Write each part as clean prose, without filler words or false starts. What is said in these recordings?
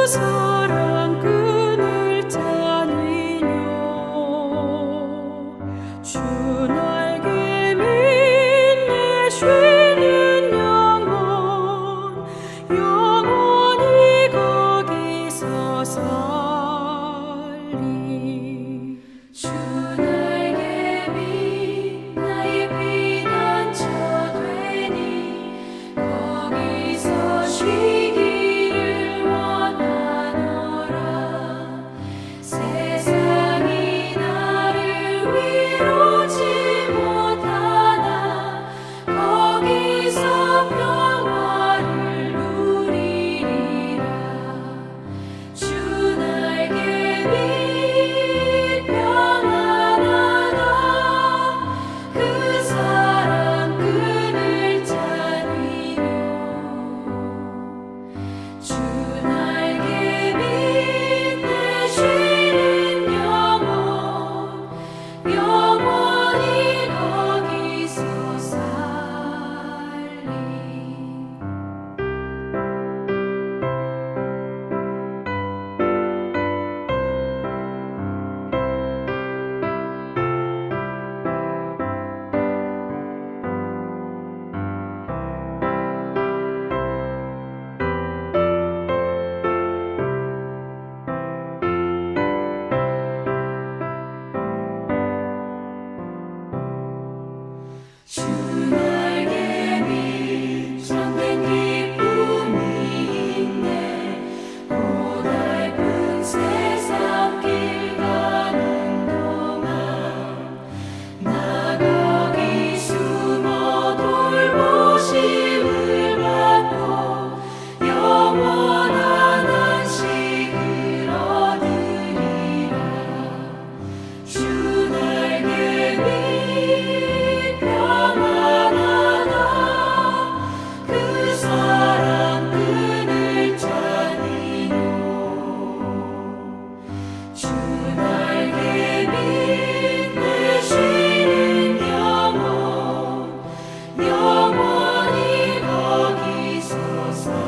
사랑 끈을 짜니며 주 날개 밑내 쉬는 영원히 거기서 살리. 주 날개 밑 나의 피난처 되니 거기서 쉬기를 원하노라. 세상이 나를 위로치 못하나 거기서 평화를 누리리라. 주 날개 밑 평안하다. 그 사랑 끈을 짜니며 주 날개 밑내 쉬는 영원히 거기서 살리. 주 날개 밑 참된 기쁨이 있네. 고달픈 세상 길 가는 동안 나 거기 숨어 돌보심을 받고 영원한 안식을 얻으리라. 주 날개 밑 평안하다. 그 사랑 끈을 짜니며 주 날개 밑내 쉬는 영원히 거기서 살리.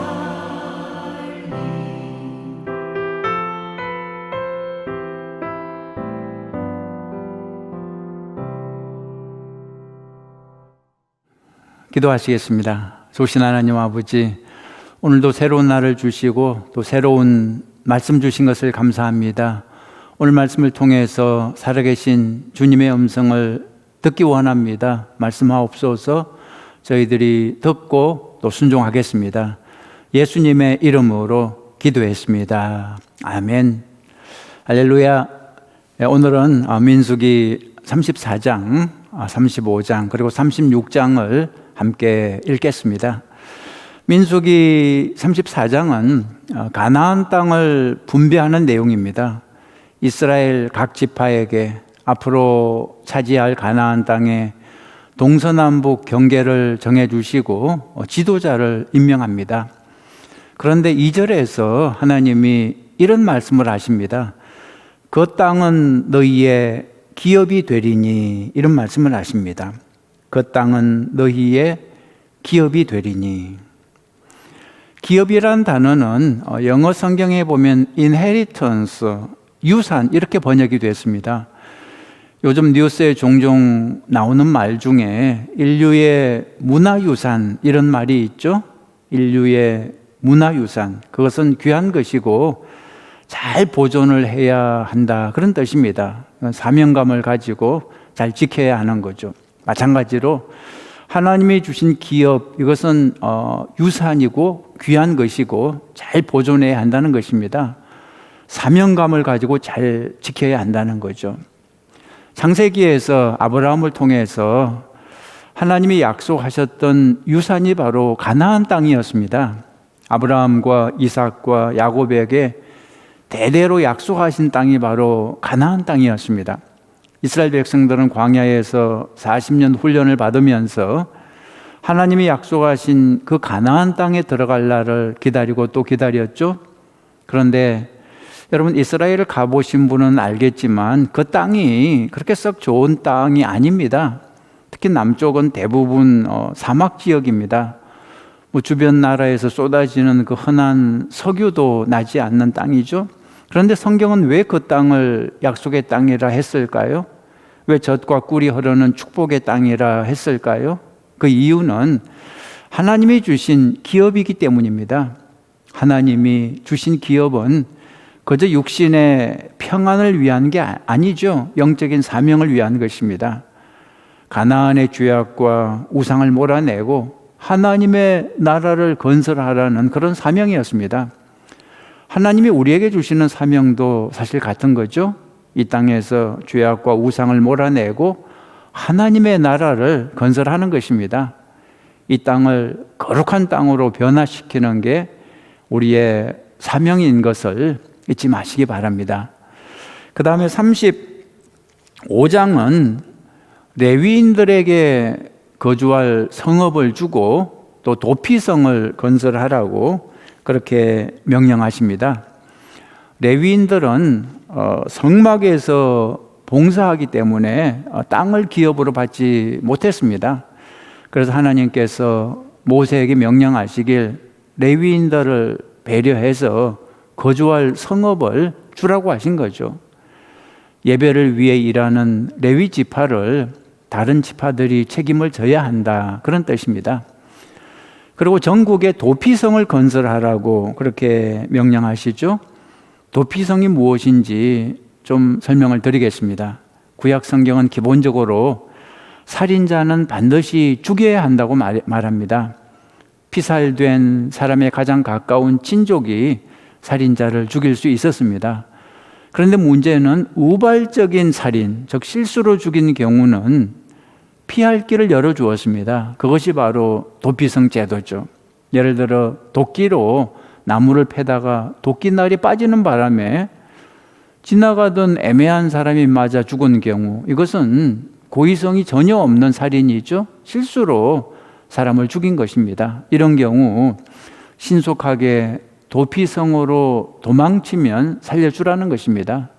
기도하시겠습니다. 좋으신 하나님 아버지, 오늘도 새로운 날을 주시고 또 새로운 말씀 주신 것을 감사합니다. 오늘 말씀을 통해서 살아계신 주님의 음성을 듣기 원합니다. 말씀하옵소서. 저희들이 듣고 또 순종하겠습니다. 예수님의 이름으로 기도했습니다. 아멘. 할렐루야. 오늘은 민수기 34장, 35장 그리고 36장을 함께 읽겠습니다. 민수기 34장은 가나안 땅을 분배하는 내용입니다. 이스라엘 각 지파에게 앞으로 차지할 가나안 땅의 동서남북 경계를 정해주시고 지도자를 임명합니다. 그런데 2절에서 하나님이 이런 말씀을 하십니다. 그 땅은 너희의 기업이 되리니, 이런 말씀을 하십니다. 그 땅은 너희의 기업이 되리니. 기업이란 단어는 영어 성경에 보면 inheritance, 유산, 이렇게 번역이 됐습니다. 요즘 뉴스에 종종 나오는 말 중에 인류의 문화유산, 이런 말이 있죠. 인류의 문화유산, 그것은 귀한 것이고 잘 보존을 해야 한다, 그런 뜻입니다. 사명감을 가지고 잘 지켜야 하는 거죠. 마찬가지로 하나님이 주신 기업, 이것은 유산이고 귀한 것이고 잘 보존해야 한다는 것입니다. 사명감을 가지고 잘 지켜야 한다는 거죠. 창세기에서 아브라함을 통해서 하나님이 약속하셨던 유산이 바로 가나안 땅이었습니다. 아브라함과 이삭과 야곱에게 대대로 약속하신 땅이 바로 가나안 땅이었습니다. 이스라엘 백성들은 광야에서 40년 훈련을 받으면서 하나님이 약속하신 그 가나안 땅에 들어갈 날을 기다리고 또 기다렸죠. 그런데 여러분, 이스라엘을 가보신 분은 알겠지만 그 땅이 그렇게 썩 좋은 땅이 아닙니다. 특히 남쪽은 대부분 사막 지역입니다. 뭐 주변 나라에서 쏟아지는 그 흔한 석유도 나지 않는 땅이죠. 그런데 성경은 왜 그 땅을 약속의 땅이라 했을까요? 왜 젖과 꿀이 흐르는 축복의 땅이라 했을까요? 그 이유는 하나님이 주신 기업이기 때문입니다. 하나님이 주신 기업은 그저 육신의 평안을 위한 게 아니죠. 영적인 사명을 위한 것입니다. 가나안의 죄악과 우상을 몰아내고 하나님의 나라를 건설하라는 그런 사명이었습니다. 하나님이 우리에게 주시는 사명도 사실 같은 거죠. 이 땅에서 죄악과 우상을 몰아내고 하나님의 나라를 건설하는 것입니다. 이 땅을 거룩한 땅으로 변화시키는 게 우리의 사명인 것을 잊지 마시기 바랍니다. 그 다음에 35장은 레위인들에게 거주할 성읍을 주고 또 도피성을 건설하라고 그렇게 명령하십니다. 레위인들은 성막에서 봉사하기 때문에 땅을 기업으로 받지 못했습니다. 그래서 하나님께서 모세에게 명령하시길 레위인들을 배려해서 거주할 성읍을 주라고 하신 거죠. 예배를 위해 일하는 레위 지파를 다른 지파들이 책임을 져야 한다, 그런 뜻입니다. 그리고 전국에 도피성을 건설하라고 그렇게 명령하시죠. 도피성이 무엇인지 좀 설명을 드리겠습니다. 구약 성경은 기본적으로 살인자는 반드시 죽여야 한다고 말합니다. 피살된 사람의 가장 가까운 친족이 살인자를 죽일 수 있었습니다. 그런데 문제는 우발적인 살인, 즉 실수로 죽인 경우는 피할 길을 열어주었습니다. 그것이 바로 도피성 제도죠. 예를 들어 도끼로 나무를 패다가 도끼날이 빠지는 바람에 지나가던 애매한 사람이 맞아 죽은 경우, 이것은 고의성이 전혀 없는 살인이죠. 실수로 사람을 죽인 것입니다. 이런 경우 신속하게 도피성으로 도망치면 살려주라는 것입니다.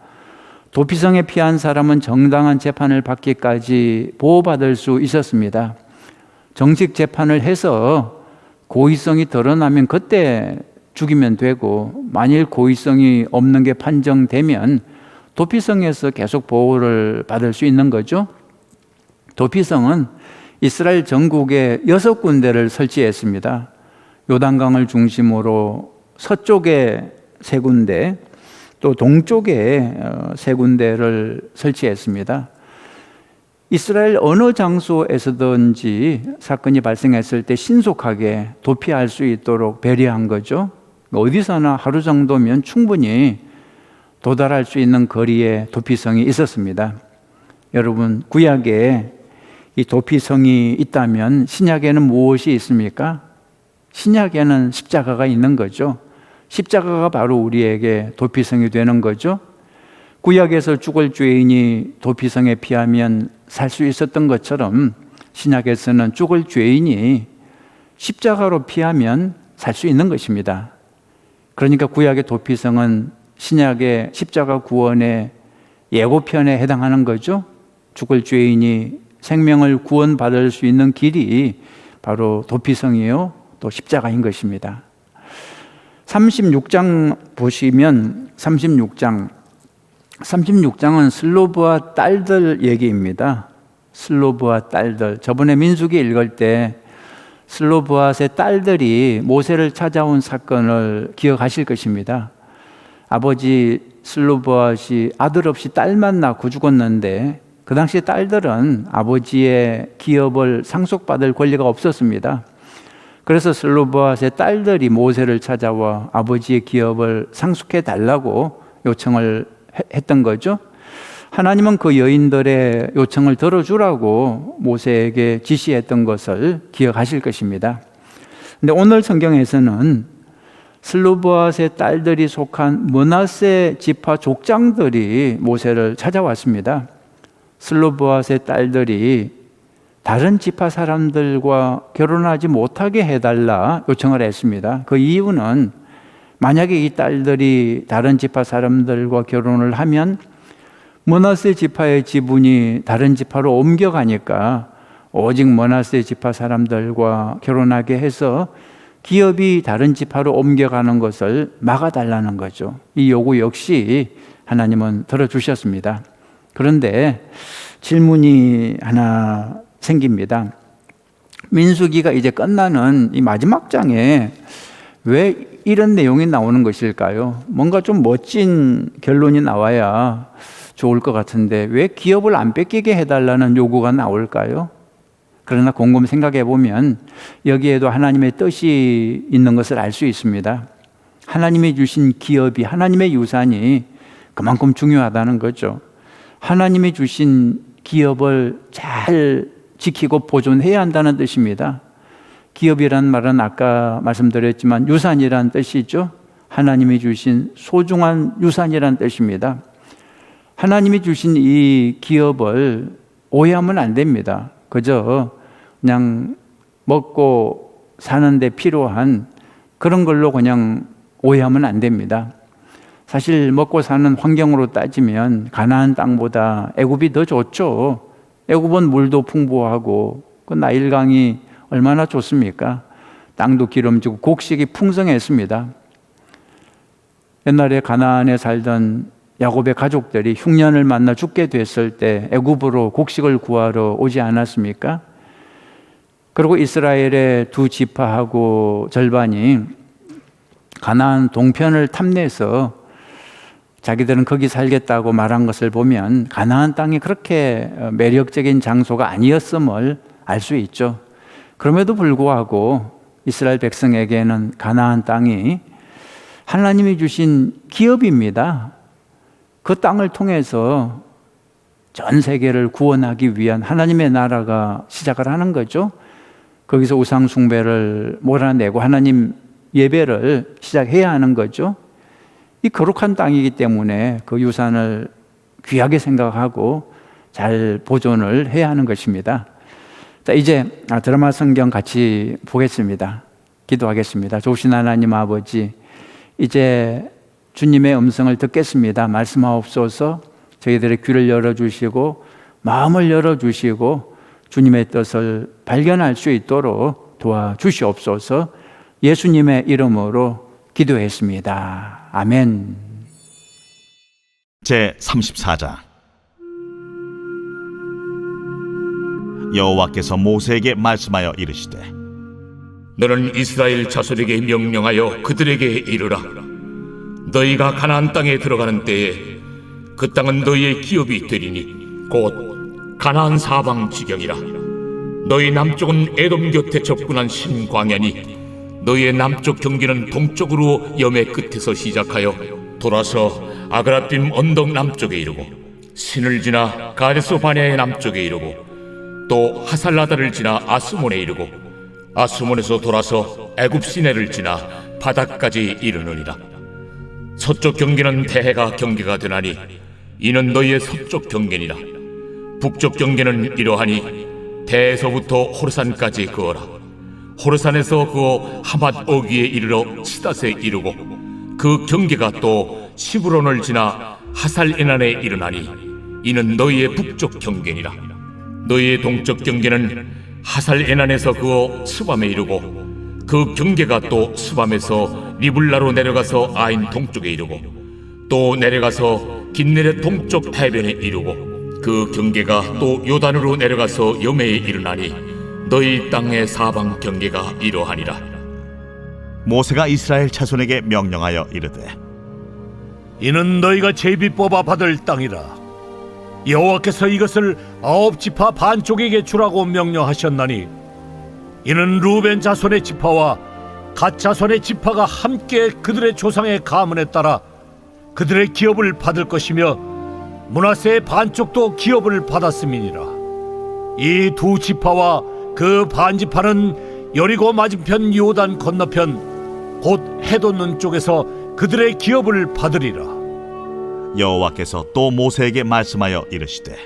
도피성에 피한 사람은 정당한 재판을 받기까지 보호받을 수 있었습니다. 정식 재판을 해서 고의성이 드러나면 그때 죽이면 되고, 만일 고의성이 없는 게 판정되면 도피성에서 계속 보호를 받을 수 있는 거죠. 도피성은 이스라엘 전국에 6군데를 설치했습니다. 요단강을 중심으로 서쪽에 3군데, 또 동쪽에 3군데를 설치했습니다. 이스라엘 어느 장소에서든지 사건이 발생했을 때 신속하게 도피할 수 있도록 배려한 거죠. 어디서나 하루 정도면 충분히 도달할 수 있는 거리에 도피성이 있었습니다. 여러분, 구약에 이 도피성이 있다면 신약에는 무엇이 있습니까? 신약에는 십자가가 있는 거죠. 십자가가 바로 우리에게 도피성이 되는 거죠. 구약에서 죽을 죄인이 도피성에 피하면 살 수 있었던 것처럼 신약에서는 죽을 죄인이 십자가로 피하면 살 수 있는 것입니다. 그러니까 구약의 도피성은 신약의 십자가 구원의 예고편에 해당하는 거죠. 죽을 죄인이 생명을 구원받을 수 있는 길이 바로 도피성이요, 또 십자가인 것입니다. 36장 보시면 36장은 슬로브와 딸들 얘기입니다. 슬로브와 딸들. 저번에 민수기 읽을 때 슬로브앗의 딸들이 모세를 찾아온 사건을 기억하실 것입니다. 아버지 슬로브앗이 아들 없이 딸만 낳고 죽었는데 그 당시 딸들은 아버지의 기업을 상속받을 권리가 없었습니다. 그래서 슬로브앗의 딸들이 모세를 찾아와 아버지의 기업을 상속해 달라고 요청을 했던 거죠. 하나님은 그 여인들의 요청을 들어주라고 모세에게 지시했던 것을 기억하실 것입니다. 근데 오늘 성경에서는 슬로브앗의 딸들이 속한 므낫세 지파 족장들이 모세를 찾아왔습니다. 슬로브앗의 딸들이 다른 지파 사람들과 결혼하지 못하게 해달라 요청을 했습니다. 그 이유는 만약에 이 딸들이 다른 지파 사람들과 결혼을 하면 므낫세 지파의 지분이 다른 지파로 옮겨가니까 오직 므낫세 지파 사람들과 결혼하게 해서 기업이 다른 지파로 옮겨가는 것을 막아달라는 거죠. 이 요구 역시 하나님은 들어주셨습니다. 그런데 질문이 하나 생깁니다. 민수기가 이제 끝나는 이 마지막 장에 왜 이런 내용이 나오는 것일까요? 뭔가 좀 멋진 결론이 나와야 좋을 것 같은데 왜 기업을 안 뺏기게 해달라는 요구가 나올까요? 그러나 곰곰 생각해 보면 여기에도 하나님의 뜻이 있는 것을 알 수 있습니다. 하나님이 주신 기업이, 하나님의 유산이 그만큼 중요하다는 거죠. 하나님이 주신 기업을 잘 지키고 보존해야 한다는 뜻입니다. 기업이란 말은 아까 말씀드렸지만 유산이란 뜻이죠. 하나님이 주신 소중한 유산이란 뜻입니다. 하나님이 주신 이 기업을 오해하면 안 됩니다. 그저 그냥 먹고 사는데 필요한 그런 걸로 그냥 오해하면 안 됩니다. 사실 먹고 사는 환경으로 따지면 가나안 땅보다 애굽이 더 좋죠. 애굽은 물도 풍부하고 그 나일강이 얼마나 좋습니까? 땅도 기름지고 곡식이 풍성했습니다. 옛날에 가나안에 살던 야곱의 가족들이 흉년을 만나 죽게 됐을 때 애굽으로 곡식을 구하러 오지 않았습니까? 그리고 이스라엘의 두 지파하고 절반이 가나안 동편을 탐내서 자기들은 거기 살겠다고 말한 것을 보면 가나안 땅이 그렇게 매력적인 장소가 아니었음을 알 수 있죠. 그럼에도 불구하고 이스라엘 백성에게는 가나안 땅이 하나님이 주신 기업입니다. 그 땅을 통해서 전 세계를 구원하기 위한 하나님의 나라가 시작을 하는 거죠. 거기서 우상 숭배를 몰아내고 하나님 예배를 시작해야 하는 거죠. 이 거룩한 땅이기 때문에 그 유산을 귀하게 생각하고 잘 보존을 해야 하는 것입니다. 자, 이제 드라마 성경 같이 보겠습니다. 기도하겠습니다. 좋으신 하나님 아버지, 이제 주님의 음성을 듣겠습니다. 말씀하옵소서. 저희들의 귀를 열어주시고 마음을 열어주시고 주님의 뜻을 발견할 수 있도록 도와주시옵소서. 예수님의 이름으로 기도했습니다. 아멘. 제34장. 여호와께서 모세에게 말씀하여 이르시되 너는 이스라엘 자손에게 명령하여 그들에게 이르라. 너희가 가나안 땅에 들어가는 때에 그 땅은 너희의 기업이 되리니 곧 가나안 사방 지경이라. 너희 남쪽은 에돔 곁에 접근한 신광야니 너희의 남쪽 경계는 동쪽으로 염해 끝에서 시작하여 돌아서 아그라빔 언덕 남쪽에 이르고 신을 지나 가데스 바네아의 남쪽에 이르고 또 하살라다를 지나 아스몬에 이르고 아스몬에서 돌아서 애굽 시내를 지나 바다까지 이르느니라. 서쪽 경계는 대해가 경계가 되나니 이는 너희의 서쪽 경계니라. 북쪽 경계는 이러하니 대에서부터 호르산까지 그어라. 호르산에서 그어 하맛 어귀에 이르러 치닷에 이르고 그 경계가 또 시브론을 지나 하살에난에 이르나니 이는 너희의 북쪽 경계니라. 너희의 동쪽 경계는 하살에난에서 그어 스밤에 이르고 그 경계가 또 스밤에서 리블라로 내려가서 아인 동쪽에 이르고 또 내려가서 긴네렛 동쪽 해변에 이르고 그 경계가 또 요단으로 내려가서 염해에 이르나니 너희 땅의 사방 경계가 이러하니라. 모세가 이스라엘 자손에게 명령하여 이르되 이는 너희가 제비 뽑아 받을 땅이라. 여호와께서 이것을 9지파 반쪽에게 주라고 명령하셨나니 이는 루벤 자손의 지파와 갓 자손의 지파가 함께 그들의 조상의 가문에 따라 그들의 기업을 받을 것이며 므낫세의 반쪽도 기업을 받았음이니라. 이 두 지파와 그 반지파는 여리고 맞은편 요단 건너편 곧 해돋는 쪽에서 그들의 기업을 받으리라. 여호와께서 또 모세에게 말씀하여 이르시되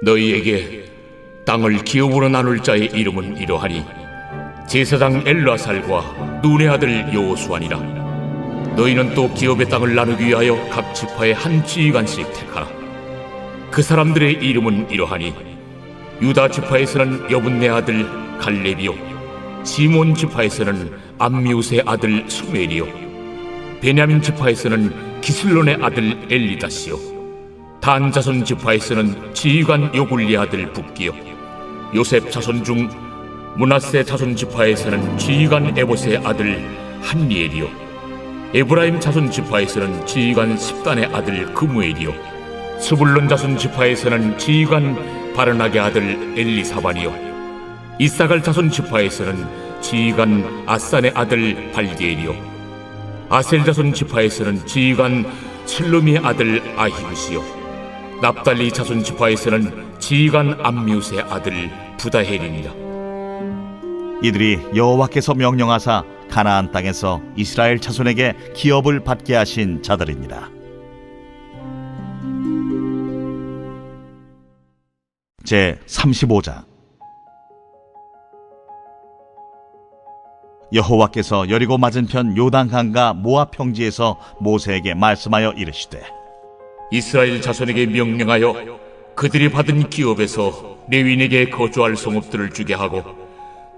너희에게 땅을 기업으로 나눌 자의 이름은 이러하니 제사장 엘르아살과 눈의 아들 여호수아니라. 너희는 또 기업의 땅을 나누기 위하여 각 지파의 한 지휘관씩 택하라. 그 사람들의 이름은 이러하니 유다 지파에서는 여분네 아들 갈렙이요 시몬 지파에서는 암미우스의 아들 수멜이요 베냐민 지파에서는 기슬론의 아들 엘리다시요 단 자손 지파에서는 지휘관 요굴리 아들 붓기요 요셉 자손 중 므낫세 자손 지파에서는 지휘관 에봇의 아들 한니엘이요 에브라임 자손 지파에서는 지휘관 십단의 아들 그무엘이요 스불론 자손 지파에서는 지휘관 바르낙의 아들 엘리사반이요 이사갈 자손 지파에서는 지휘관 아산의 아들 발디엘이요 아셀 자손 지파에서는 지휘관 슬루미의 아들 아히우시요 납달리 자손 지파에서는 지휘관 암미우스의 아들 부다헬이니라. 이들이 여호와께서 명령하사 가나안 땅에서 이스라엘 자손에게 기업을 받게 하신 자들이니라. 제 35장. 여호와께서 여리고 맞은편 요단강과 모압 평지에서 모세에게 말씀하여 이르시되 이스라엘 자손에게 명령하여 그들이 받은 기업에서 레위인에게 거주할 성읍들을 주게 하고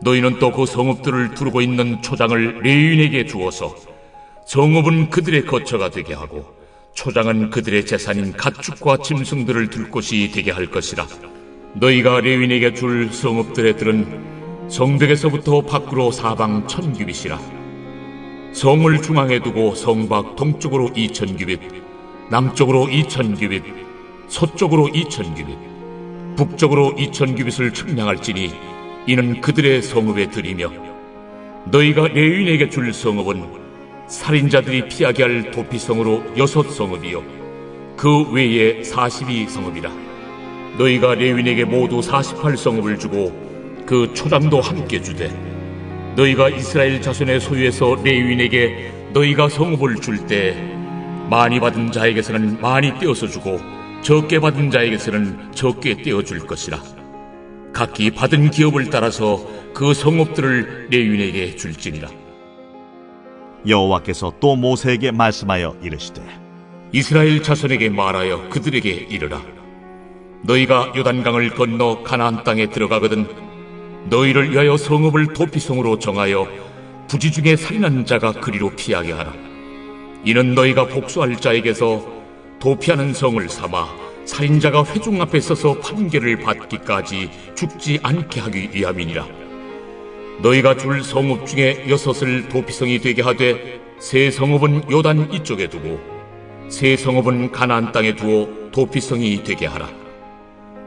너희는 또 그 성읍들을 두르고 있는 초장을 레위인에게 주어서 성읍은 그들의 거처가 되게 하고 초장은 그들의 재산인 가축과 짐승들을 둘 곳이 되게 할 것이라. 너희가 레위인에게 줄 성읍들의 들은 성벽에서부터 밖으로 사방 1000규빗이라. 성을 중앙에 두고 성 밖 동쪽으로 2000규빗, 남쪽으로 2000규빗, 서쪽으로 2000규빗, 북쪽으로 2000규빗을 측량할지니 이는 그들의 성읍에 들이며 너희가 레위인에게 줄 성읍은 살인자들이 피하게 할 도피성으로 6성읍이요 그 외에 42성읍이라. 너희가 레위인에게 모두 48성읍을 주고 그 초장도 함께 주되 너희가 이스라엘 자손의 소유에서 레위인에게 너희가 성읍을 줄 때 많이 받은 자에게서는 많이 떼어서 주고 적게 받은 자에게서는 적게 떼어줄 것이라. 각기 받은 기업을 따라서 그 성읍들을 레위인에게 줄지니라. 여호와께서 또 모세에게 말씀하여 이르시되 이스라엘 자손에게 말하여 그들에게 이르라. 너희가 요단강을 건너 가나안 땅에 들어가거든 너희를 위하여 성읍을 도피성으로 정하여 부지 중에 살인한 자가 그리로 피하게 하라. 이는 너희가 복수할 자에게서 도피하는 성을 삼아 살인자가 회중 앞에 서서 판결을 받기까지 죽지 않게 하기 위함이니라. 너희가 줄 성읍 중에 6을 도피성이 되게 하되 3성읍은 요단 이쪽에 두고 3성읍은 가나안 땅에 두어 도피성이 되게 하라.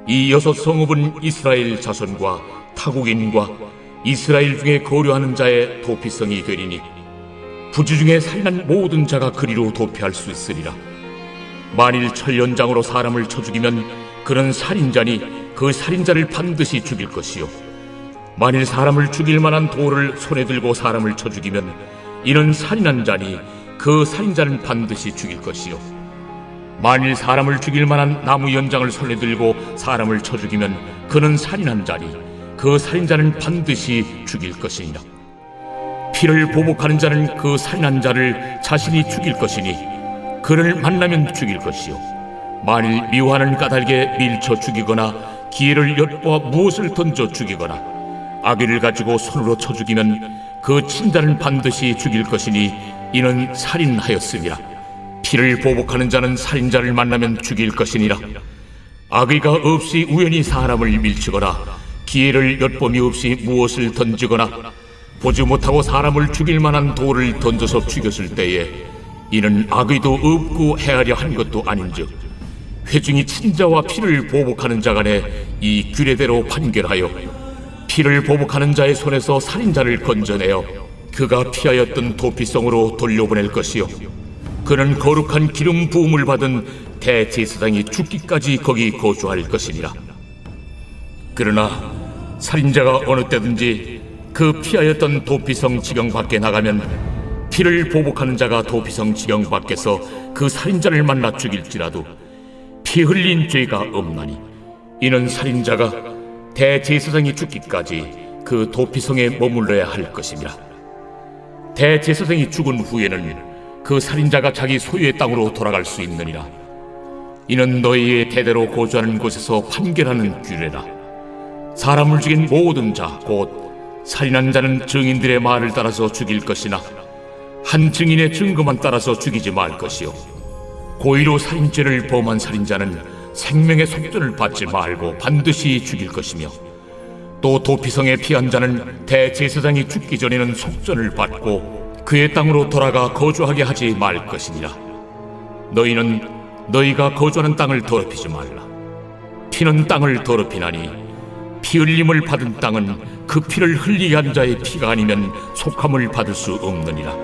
이 6성읍은 이스라엘 자손과 타국인과 이스라엘 중에 거류하는 자의 도피성이 되리니 부지 중에 살인한 모든 자가 그리로 도피할 수 있으리라. 만일 철연장으로 사람을 쳐 죽이면 그는 살인자니 그 살인자를 반드시 죽일 것이요 만일 사람을 죽일 만한 돌을 손에 들고 사람을 쳐 죽이면 이는 살인한 자니 그 살인자는 반드시 죽일 것이요 만일 사람을 죽일 만한 나무 연장을 손에 들고 사람을 쳐 죽이면 그는 살인한 자니 그 살인자는 반드시 죽일 것이니라. 피를 보복하는 자는 그 살인한 자를 자신이 죽일 것이니 그를 만나면 죽일 것이요 만일 미워하는 까닭에 밀쳐 죽이거나 기회를 엿보아 무엇을 던져 죽이거나 아기를 가지고 손으로 쳐 죽이면 그 친자는 반드시 죽일 것이니 이는 살인하였음이라. 피를 보복하는 자는 살인자를 만나면 죽일 것이니라. 악의가 없이 우연히 사람을 밀치거나 기회를 엿봄이 없이 무엇을 던지거나 보지 못하고 사람을 죽일 만한 돌을 던져서 죽였을 때에 이는 악의도 없고 해하려 한 것도 아닌즉 회중이 친자와 피를 보복하는 자 간에 이 규례대로 판결하여 피를 보복하는 자의 손에서 살인자를 건져내어 그가 피하였던 도피성으로 돌려보낼 것이요 그는 거룩한 기름 부음을 받은 대제사장이 죽기까지 거기 거주할 것이니라. 그러나 살인자가 어느 때든지 그 피하였던 도피성 지경 밖에 나가면 피를 보복하는 자가 도피성 지경 밖에서 그 살인자를 만나 죽일지라도 피 흘린 죄가 없나니 이는 살인자가 대제사장이 죽기까지 그 도피성에 머물러야 할 것이니라. 대제사장이 죽은 후에는 그 살인자가 자기 소유의 땅으로 돌아갈 수 있느니라. 이는 너희의 대대로 거주하는 곳에서 판결하는 규례라. 사람을 죽인 모든 자 곧 살인한 자는 증인들의 말을 따라서 죽일 것이나 한 증인의 증거만 따라서 죽이지 말 것이요 고의로 살인죄를 범한 살인자는 생명의 속전을 받지 말고 반드시 죽일 것이며 또 도피성에 피한 자는 대제사장이 죽기 전에는 속전을 받고 그의 땅으로 돌아가 거주하게 하지 말 것이니라. 너희는 너희가 거주하는 땅을 더럽히지 말라. 피는 땅을 더럽히나니 피 흘림을 받은 땅은 그 피를 흘리게 한 자의 피가 아니면 속함을 받을 수 없느니라.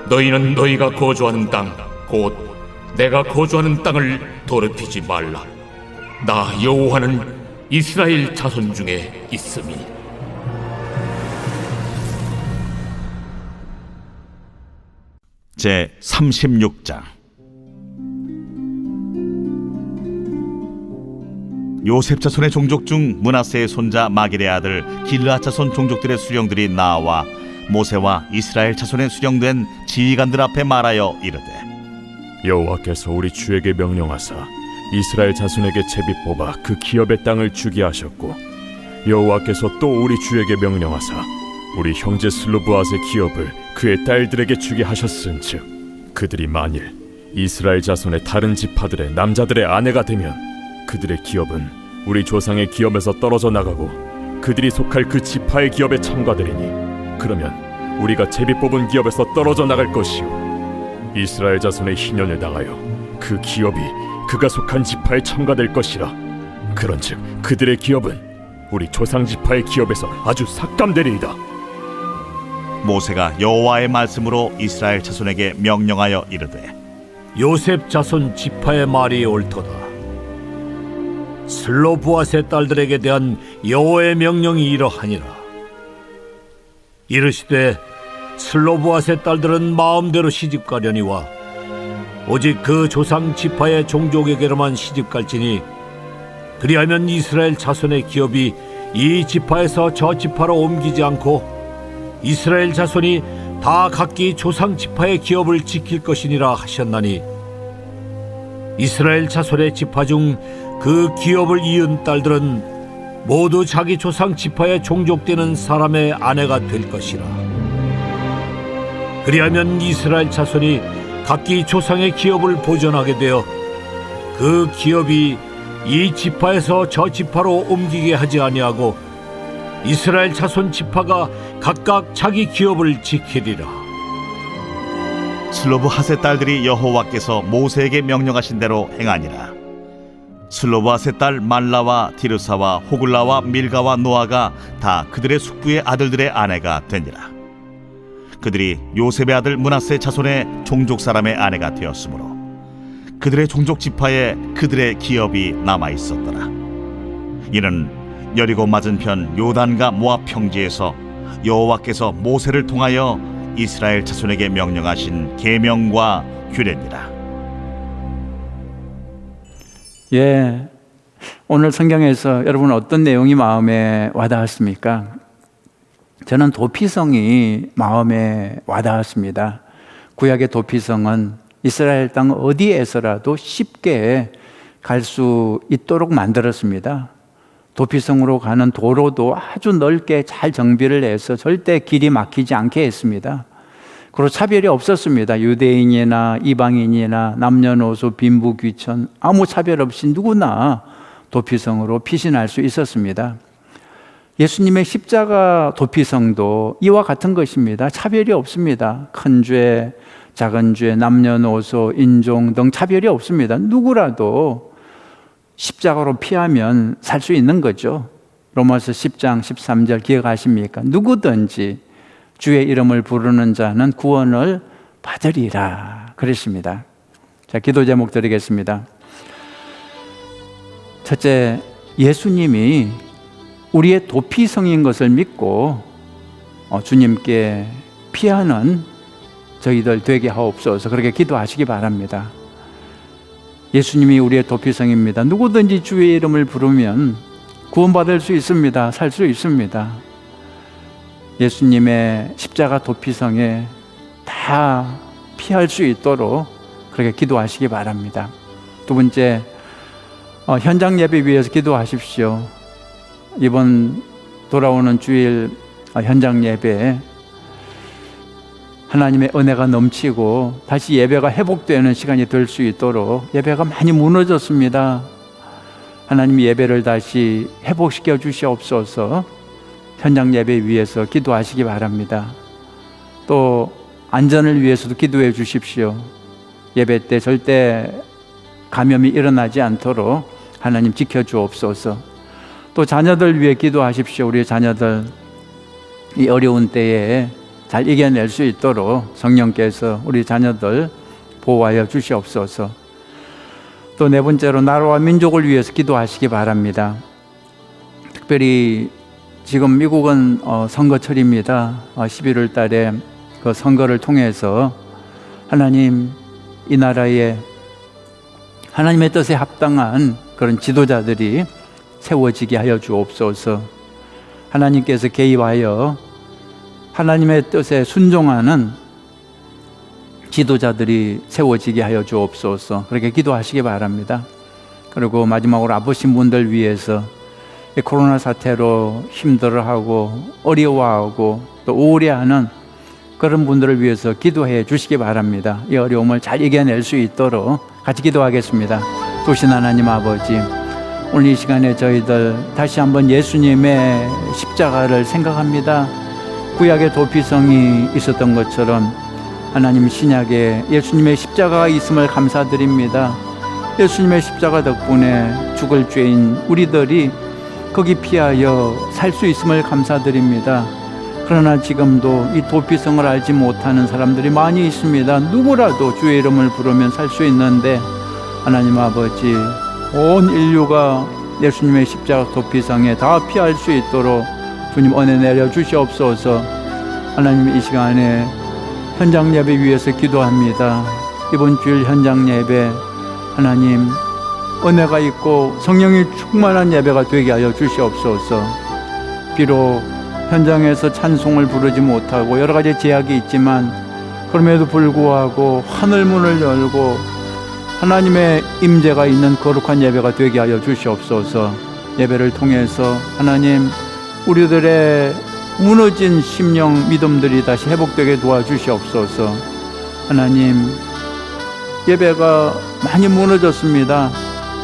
너희는 너희가 거주하는 땅 곧 내가 거주하는 땅을 더럽히지 말라. 나 여호와는 이스라엘 자손 중에 있음이니. 제 36장. 요셉 자손의 종족 중 므낫세의 손자 마길의 아들 길르앗 자손 종족들의 수령들이 나와 모세와 이스라엘 자손의 수령된 지휘관들 앞에 말하여 이르되 여호와께서 우리 주에게 명령하사 이스라엘 자손에게 제비 뽑아 그 기업의 땅을 주게 하셨고 여호와께서 또 우리 주에게 명령하사 우리 형제 슬로브앗의 기업을 그의 딸들에게 주게 하셨은즉 그들이 만일 이스라엘 자손의 다른 지파들의 남자들의 아내가 되면 그들의 기업은 우리 조상의 기업에서 떨어져 나가고 그들이 속할 그 지파의 기업에 참가되리니 그러면 우리가 제비 뽑은 기업에서 떨어져 나갈 것이요 이스라엘 자손의 희년을 당하여 그 기업이 그가 속한 지파에 참가될 것이라. 그런즉 그들의 기업은 우리 조상 지파의 기업에서 아주 삭감되리이다. 모세가 여호와의 말씀으로 이스라엘 자손에게 명령하여 이르되 요셉 자손 지파의 말이 옳도다. 슬로브앗의 딸들에게 대한 여호와의 명령이 이러하니라. 이르시되 슬로브앗의 딸들은 마음대로 시집가려니와 오직 그 조상 지파의 종족에게로만 시집갈지니 그리하면 이스라엘 자손의 기업이 이 지파에서 저 지파로 옮기지 않고 이스라엘 자손이 다 각기 조상 지파의 기업을 지킬 것이니라 하셨나니 이스라엘 자손의 지파 중 그 기업을 이은 딸들은 모두 자기 조상 지파에 종족되는 사람의 아내가 될 것이라. 그리하면 이스라엘 자손이 각기 조상의 기업을 보존하게 되어 그 기업이 이 지파에서 저 지파로 옮기게 하지 아니하고 이스라엘 자손 지파가 각각 자기 기업을 지키리라. 슬로브핫의 딸들이 여호와께서 모세에게 명령하신 대로 행하니라. 슬로브핫의 딸 말라와 디르사와 호글라와 밀가와 노아가 다 그들의 숙부의 아들들의 아내가 되니라. 그들이 요셉의 아들 므낫세 자손의 종족 사람의 아내가 되었으므로 그들의 종족 지파에 그들의 기업이 남아 있었더라. 이는 여리고 맞은편 요단과 모압 평지에서 여호와께서 모세를 통하여 이스라엘 자손에게 명령하신 계명과 규례니라. 예, 오늘 성경에서 여러분 어떤 내용이 마음에 와닿았습니까? 저는 도피성이 마음에 와닿았습니다. 구약의 도피성은 이스라엘 땅 어디에서라도 쉽게 갈 수 있도록 만들었습니다. 도피성으로 가는 도로도 아주 넓게 잘 정비를 해서 절대 길이 막히지 않게 했습니다. 그리고 차별이 없었습니다. 유대인이나 이방인이나 남녀노소 빈부귀천 아무 차별 없이 누구나 도피성으로 피신할 수 있었습니다. 예수님의 십자가 도피성도 이와 같은 것입니다. 차별이 없습니다. 큰 죄, 작은 죄, 남녀노소, 인종 등 차별이 없습니다. 누구라도 십자가로 피하면 살 수 있는 거죠. 로마서 10장 13절 기억하십니까? 누구든지 주의 이름을 부르는 자는 구원을 받으리라 그랬습니다. 자, 기도 제목 드리겠습니다. 첫째, 예수님이 우리의 도피성인 것을 믿고 주님께 피하는 저희들 되게 하옵소서. 그렇게 기도하시기 바랍니다. 예수님이 우리의 도피성입니다. 누구든지 주의 이름을 부르면 구원받을 수 있습니다. 살 수 있습니다. 예수님의 십자가 도피성에 다 피할 수 있도록 그렇게 기도하시기 바랍니다. 두 번째, 현장 예배 위해서 기도하십시오. 이번 돌아오는 주일 현장 예배 하나님의 은혜가 넘치고 다시 예배가 회복되는 시간이 될 수 있도록 예배가 많이 무너졌습니다. 하나님 예배를 다시 회복시켜 주시옵소서. 현장 예배 위해서 기도하시기 바랍니다. 또 안전을 위해서도 기도해 주십시오. 예배 때 절대 감염이 일어나지 않도록 하나님 지켜주옵소서. 또 자녀들 위해 기도하십시오. 우리 자녀들 이 어려운 때에 잘 이겨낼 수 있도록 성령께서 우리 자녀들 보호하여 주시옵소서. 또 네 번째로 나라와 민족을 위해서 기도하시기 바랍니다. 특별히 지금 미국은 선거철입니다. 11월 달에 그 선거를 통해서 하나님 이 나라에 하나님의 뜻에 합당한 그런 지도자들이 세워지게 하여 주옵소서. 하나님께서 개입하여 하나님의 뜻에 순종하는 지도자들이 세워지게 하여 주옵소서. 그렇게 기도하시기 바랍니다. 그리고 마지막으로 아프신 분들 위해서 이 코로나 사태로 힘들어하고 어려워하고 또 우울해하는 그런 분들을 위해서 기도해 주시기 바랍니다. 이 어려움을 잘 이겨낼 수 있도록 같이 기도하겠습니다. 도신 하나님 아버지, 오늘 이 시간에 저희들 다시 한번 예수님의 십자가를 생각합니다. 구약의 도피성이 있었던 것처럼 하나님 신약에 예수님의 십자가가 있음을 감사드립니다. 예수님의 십자가 덕분에 죽을 죄인 우리들이 거기 피하여 살 수 있음을 감사드립니다. 그러나 지금도 이 도피성을 알지 못하는 사람들이 많이 있습니다. 누구라도 주의 이름을 부르면 살 수 있는데 하나님 아버지, 온 인류가 예수님의 십자가 도피성에 다 피할 수 있도록 주님 은혜 내려 주시옵소서. 하나님 이 시간에 현장 예배 위해서 기도합니다. 이번 주일 현장 예배 하나님 은혜가 있고 성령이 충만한 예배가 되게 하여 주시옵소서. 비록 현장에서 찬송을 부르지 못하고 여러 가지 제약이 있지만 그럼에도 불구하고 하늘 문을 열고 하나님의 임재가 있는 거룩한 예배가 되게 하여 주시옵소서. 예배를 통해서 하나님 우리들의 무너진 심령 믿음들이 다시 회복되게 도와주시옵소서. 하나님 예배가 많이 무너졌습니다.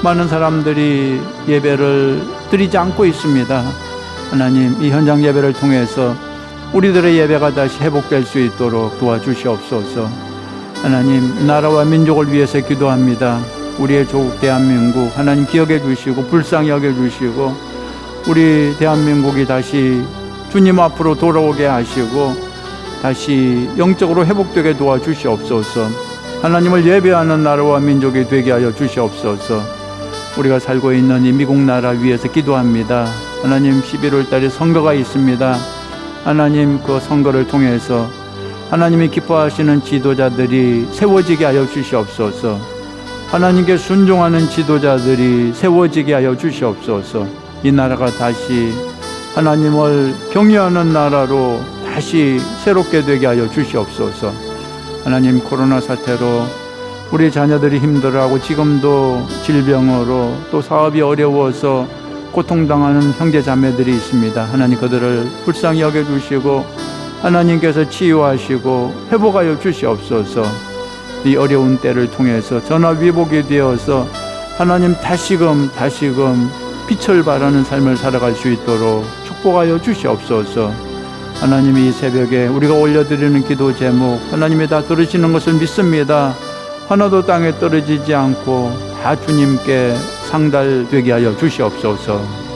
많은 사람들이 예배를 드리지 않고 있습니다. 하나님 이 현장 예배를 통해서 우리들의 예배가 다시 회복될 수 있도록 도와주시옵소서. 하나님 나라와 민족을 위해서 기도합니다. 우리의 조국 대한민국 하나님 기억해 주시고 불쌍히 여겨 주시고 우리 대한민국이 다시 주님 앞으로 돌아오게 하시고 다시 영적으로 회복되게 도와주시옵소서. 하나님을 예배하는 나라와 민족이 되게 하여 주시옵소서. 우리가 살고 있는 이 미국 나라 위해서 기도합니다. 하나님 11월 달에 선거가 있습니다. 하나님 그 선거를 통해서 하나님이 기뻐하시는 지도자들이 세워지게 하여 주시옵소서. 하나님께 순종하는 지도자들이 세워지게 하여 주시옵소서. 이 나라가 다시 하나님을 경외하는 나라로 다시 새롭게 되게 하여 주시옵소서. 하나님 코로나 사태로 우리 자녀들이 힘들어하고 지금도 질병으로 또 사업이 어려워서 고통당하는 형제 자매들이 있습니다. 하나님 그들을 불쌍히 여겨주시고 하나님께서 치유하시고 회복하여 주시옵소서. 이 어려운 때를 통해서 전화위복이 되어서 하나님 다시금 빛을 발하는 삶을 살아갈 수 있도록 축복하여 주시옵소서. 하나님 이 새벽에 우리가 올려드리는 기도 제목 하나님이 다 들으시는 것을 믿습니다. 하나도 땅에 떨어지지 않고 다 주님께 상달되게 하여 주시옵소서.